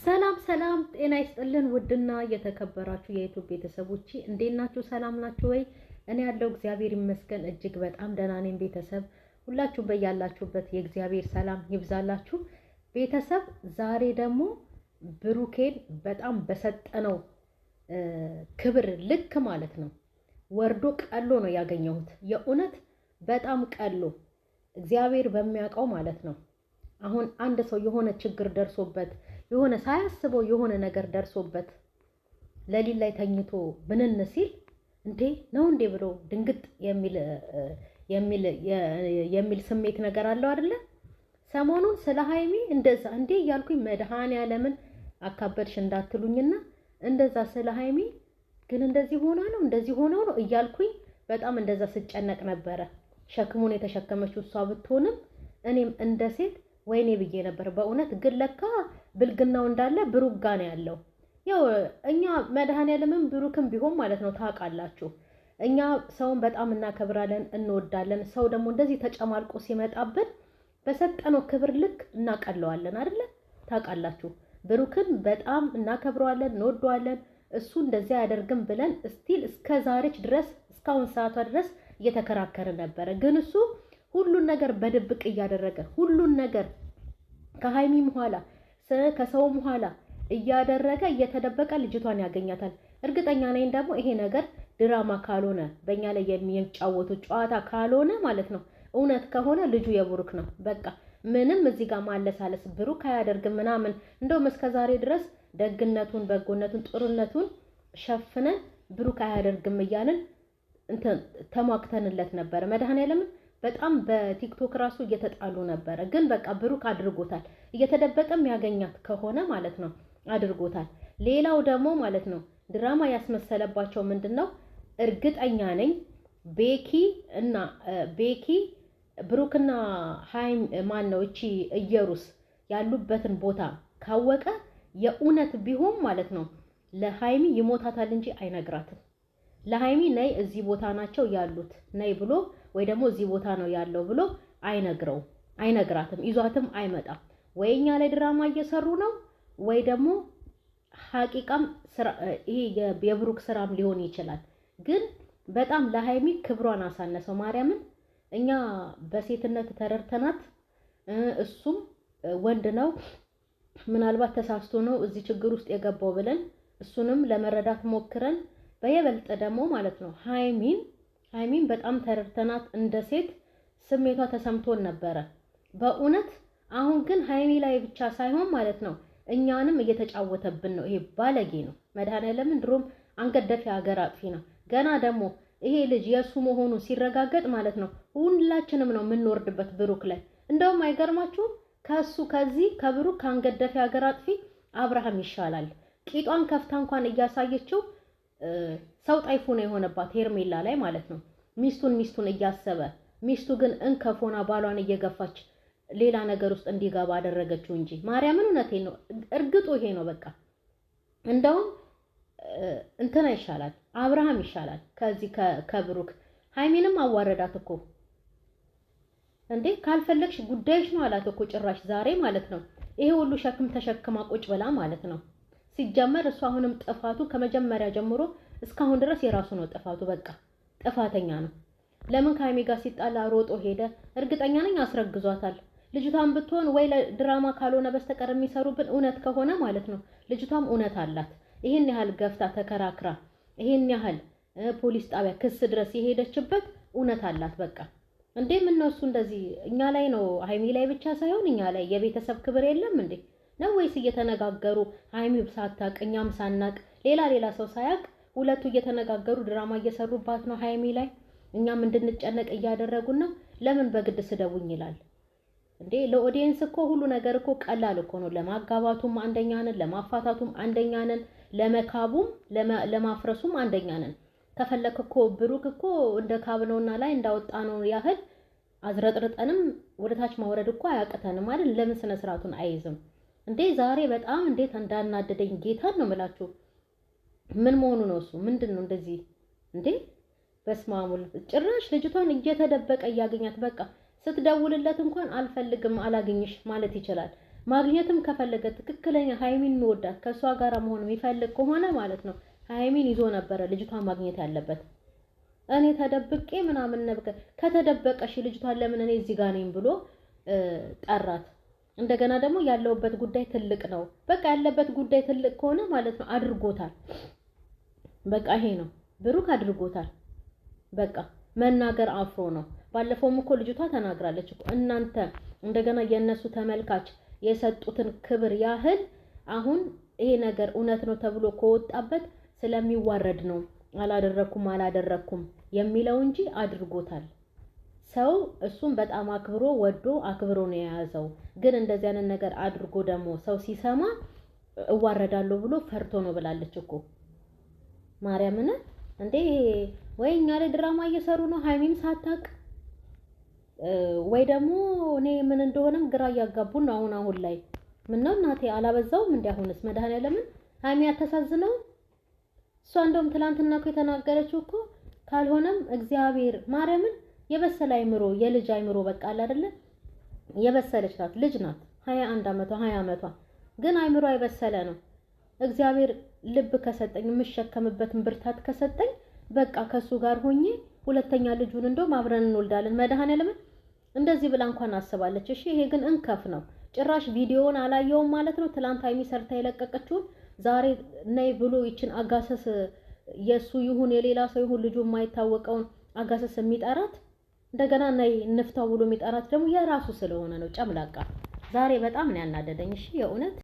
ሰላም ሰላም ጤና ይስጥልን ውድና የተከበራችሁ የዩቲዩብ ቤተሰቦች እንዴት ናችሁ? ሰላም ናችሁ ወይ? እኔ ያለው እግዚአብሔር ይመስገን እጅግ በጣም ደህና ነኝ። ቤተሰብ ሁላችሁም በያላችሁበት የእግዚአብሔር ሰላም ይብዛላችሁ። ቤተሰብ ዛሬ ደግሞ ብሩኬን በጣም በሰጠነው ክብር ልክ ማለት ነው ወርዶ ቀሎ ነው ያገኘሁት። የእውነት በጣም ቀሎ እግዚአብሔር በሚያውቀው ማለት ነው። አሁን አንድ ሰው የሆነ ችግር ደርሶበት የሆነ ሳያስበው የሆነ ነገር ደርሶበት ለሊት ላይ ተኝቶ ብንን ሲል እንዴ ነው እንዴ ብሎ ድንግጥ የሚል ስሜት ነገር አለው አይደለ? ሰሞኑን ስለ ሃይሚ እንደዛ እንዴ እያልኩኝ መድኃኔዓለምን አካበድሽ እንዳትሉኝና እንደዛ ስለ ሃይሚ ግን እንደዚህ ሆና ነው እንደዚህ ሆነው ነው እያልኩኝ በጣም እንደዛ ስጨነቅ ነበረ። ሸክሙን የተሸከመችው እሷ ብትሆንም እኔም እንደ ሴት ወይኔ ብዬ ነበር በእውነት። ግን ለካ ብልግናው እንዳለ ብሩክ ጋር ነው ያለው። ያው እኛ መድኃኔዓለምን ብሩክም ቢሆን ማለት ነው ታውቃላችሁ፣ እኛ ሰውን በጣም እናከብራለን እንወዳለን። ሰው ደግሞ እንደዚህ ተጨማልቆ ሲመጣብን በሰጠነው ክብር ልክ እናቀለዋለን አይደለ? ታውቃላችሁ ብሩክን በጣም እናከብረዋለን እንወደዋለን። እሱ እንደዚህ አያደርግም ብለን ስቲል እስከ ዛሬች ድረስ እስካሁን ሰዓቷ ድረስ እየተከራከረ ነበረ። ግን እሱ ሁሉን ነገር በድብቅ እያደረገ ሁሉን ነገር ከሃይሚም ኋላ ከሰውም ኋላ እያደረገ እየተደበቀ ልጅቷን ያገኛታል። እርግጠኛ ነኝ ደግሞ ይሄ ነገር ድራማ ካልሆነ በእኛ ላይ የሚጫወቱ ጨዋታ ካልሆነ ማለት ነው እውነት ከሆነ ልጁ የብሩክ ነው። በቃ ምንም እዚህ ጋር ማለሳለስ ብሩክ አያደርግም ምናምን። እንደውም እስከዛሬ ድረስ ደግነቱን በጎነቱን ጥሩነቱን ሸፍነን ብሩክ አያደርግም እያልን ተሟክተንለት ነበረ። መድኃኔዓለምን በጣም በቲክቶክ ራሱ እየተጣሉ ነበረ። ግን በቃ ብሩክ አድርጎታል። እየተደበቀም ያገኛት ከሆነ ማለት ነው አድርጎታል። ሌላው ደግሞ ማለት ነው ድራማ ያስመሰለባቸው ምንድነው? እርግጠኛ ነኝ ቤኪ ብሩክና ሃይም ማን ነው እቺ እየሩስ ያሉበትን ቦታ ካወቀ የእውነት ቢሆን ማለት ነው ለሃይሚ ይሞታታል እንጂ አይነግራትም። ለሃይሚ ነይ እዚህ ቦታ ናቸው ያሉት ነይ ብሎ ወይ ደግሞ እዚህ ቦታ ነው ያለው ብሎ አይነግራትም። ይዟትም አይመጣም። ወይ እኛ ላይ ድራማ እየሰሩ ነው ወይ ደግሞ ሐቂቃም ይሄ የብሩክ ስራም ሊሆን ይችላል። ግን በጣም ለሃይሚ ክብሯን አሳነሰው። ማርያምን እኛ በሴትነት ተረድተናት እሱም ወንድ ነው ምናልባት ተሳስቶ ነው እዚህ ችግር ውስጥ የገባው ብለን እሱንም ለመረዳት ሞክረን በየበልጥ ደግሞ ማለት ነው ሃይሚን በጣም ተረድተናት እንደ ሴት ስሜቷ ተሰምቶን ነበረ በእውነት። አሁን ግን ሃይሚ ላይ ብቻ ሳይሆን ማለት ነው እኛንም እየተጫወተብን ነው። ይሄ ባለጌ ነው። መድኃኔዓለምን ድሮም አንገደፊ ሀገር አጥፊ ነው። ገና ደግሞ ይሄ ልጅ የሱ መሆኑ ሲረጋገጥ ማለት ነው ሁላችንም ነው የምንወርድበት ብሩክ ላይ። እንደውም አይገርማችሁም? ከዚህ ከብሩክ አንገደፊ ሀገር አጥፊ አብርሃም ይሻላል። ቂጧን ከፍታ እንኳን እያሳየችው ሰው ጣይፉ ነው የሆነባት ሄርሜላ ላይ ማለት ነው። ሚስቱን እያሰበ ሚስቱ ግን እንከፎና ባሏን እየገፋች ሌላ ነገር ውስጥ እንዲገባ አደረገችው እንጂ ማርያምን እውነቴን ነው። እርግጡ ይሄ ነው በቃ። እንደውም እንትና ይሻላል አብርሃም ይሻላል ከዚህ ከብሩክ። ሃይሚንም አዋረዳት እኮ እንዴ ካልፈለግሽ ጉዳይሽ ነው አላት እኮ ጭራሽ ዛሬ ማለት ነው። ይሄ ሁሉ ሸክም ተሸክማ ቁጭ ብላ ማለት ነው። ሲጀመር እሱ አሁንም ጥፋቱ ከመጀመሪያ ጀምሮ እስካሁን ድረስ የራሱ ነው ጥፋቱ። በቃ ጥፋተኛ ነው። ለምን ከሃይሚ ጋር ሲጣላ ሮጦ ሄደ? እርግጠኛ ነኝ አስረግዟታል። ልጅቷን ብትሆን ወይ ለድራማ ካልሆነ በስተቀር የሚሰሩብን እውነት ከሆነ ማለት ነው ልጅቷም እውነት አላት። ይሄን ያህል ገፍታ ተከራክራ ይሄን ያህል ፖሊስ ጣቢያ ክስ ድረስ የሄደችበት እውነት አላት። በቃ እንዴ ምን ነው እሱ እንደዚህ እኛ ላይ ነው ሃይሚ ላይ ብቻ ሳይሆን እኛ ላይ የቤተሰብ ክብር የለም እንዴ ነው ወይስ እየተነጋገሩ ሃይሚ ሳታቅ እኛም ሳናቅ ሌላ ሰው ሳያቅ ሁለቱ እየተነጋገሩ ድራማ እየሰሩባት ነው ሃይሚ ላይ እኛም እንድንጨነቅ እያደረጉን ነው? ለምን በግድ ስደቡኝ ይላል እንዴ? ለኦዲየንስ እኮ ሁሉ ነገር እኮ ቀላል እኮ ነው። ለማጋባቱም አንደኛ ነን፣ ለማፋታቱም አንደኛ ነን፣ ለመካቡም ለማፍረሱም አንደኛ ነን። ከፈለክ እኮ ብሩክ እኮ እንደ ካብነውና ላይ እንዳወጣነው ያህል አዝረጥርጠንም ወደታች ማውረድ እኮ አያቅተንም አይደል? ለምን ስነ ስርዓቱን አይይዝም እንዴ? ዛሬ በጣም እንዴት እንዳናደደኝ ጌታን ነው የምላችሁ። ምን መሆኑ ነው እሱ? ምንድነው እንደዚህ እንዴ? በስማሙል ጭራሽ ልጅቷን እየተደበቀ እያገኛት በቃ ስትደውልለት እንኳን አልፈልግም አላገኝሽ ማለት ይችላል። ማግኘትም ከፈለገ ትክክለኛ ሀይሚን የሚወዳት ከሷ ጋር መሆን የሚፈልግ ከሆነ ማለት ነው ሀይሚን ይዞ ነበረ ልጅቷን ማግኘት ያለበት። እኔ ተደብቄ ምናምን ነበር ከተደበቀሽ ልጅቷን ለምን እኔ እዚህ ጋር ነኝ ብሎ ጠራት። እንደገና ደግሞ ያለውበት ጉዳይ ትልቅ ነው። በቃ ያለበት ጉዳይ ትልቅ ከሆነ ማለት ነው አድርጎታል። በቃ ይሄ ነው ብሩክ አድርጎታል። በቃ መናገር አፍሮ ነው። ባለፈውም እኮ ልጅቷ ተናግራለች እኮ እናንተ እንደገና የነሱ ተመልካች የሰጡትን ክብር ያህል አሁን ይሄ ነገር እውነት ነው ተብሎ ከወጣበት ስለሚዋረድ ነው አላደረኩም የሚለው እንጂ አድርጎታል። ሰው እሱም በጣም አክብሮ ወዶ አክብሮ ነው የያዘው። ግን እንደዚህ አይነት ነገር አድርጎ ደግሞ ሰው ሲሰማ እዋረዳለሁ ብሎ ፈርቶ ነው ብላለች እኮ ማርያምን። እንዴ ወይ እኛ ላይ ድራማ እየሰሩ ነው ሀይሚም ሳታቅ ወይ ደግሞ እኔ ምን እንደሆነም ግራ እያጋቡን ነው አሁን ላይ። ምን ነው እናቴ አላበዛውም እንዴ? አሁንስ መድኃኒዓለምን ሀይሚ አተሳዝነው። እሷ እንደውም ትላንትና እኮ የተናገረችው እኮ ካልሆነም እግዚአብሔር ማርያምን የበሰለ አይምሮ የልጅ አይምሮ በቃ አለ አይደለ? የበሰለች ናት፣ ልጅ ናት። 21 ዓመቷ 20 ዓመቷ ግን አይምሮ የበሰለ ነው። እግዚአብሔር ልብ ከሰጠኝ የምሸከምበትን ብርታት ከሰጠኝ በቃ ከሱ ጋር ሆኜ ሁለተኛ ልጁን እንደውም አብረን እንወልዳለን መድኃኒዓለምን እንደዚህ ብላ እንኳን አስባለች። እሺ ይሄ ግን እንከፍ ነው። ጭራሽ ቪዲዮውን አላየውም ማለት ነው። ትላንት ሀይሚ ሰርታ የለቀቀችውን ዛሬ ነይ ብሎ ይችን አጋሰስ የሱ ይሁን የሌላ ሰው ይሁን ልጁ የማይታወቀውን አጋሰስ የሚጠራት እንደገና ነይ እንፍታው ብሎ የሚጠራት ደግሞ የራሱ ስለሆነ ነው። ጨምላቃ ዛሬ በጣም ነው ያናደደኝ። እሺ የእውነት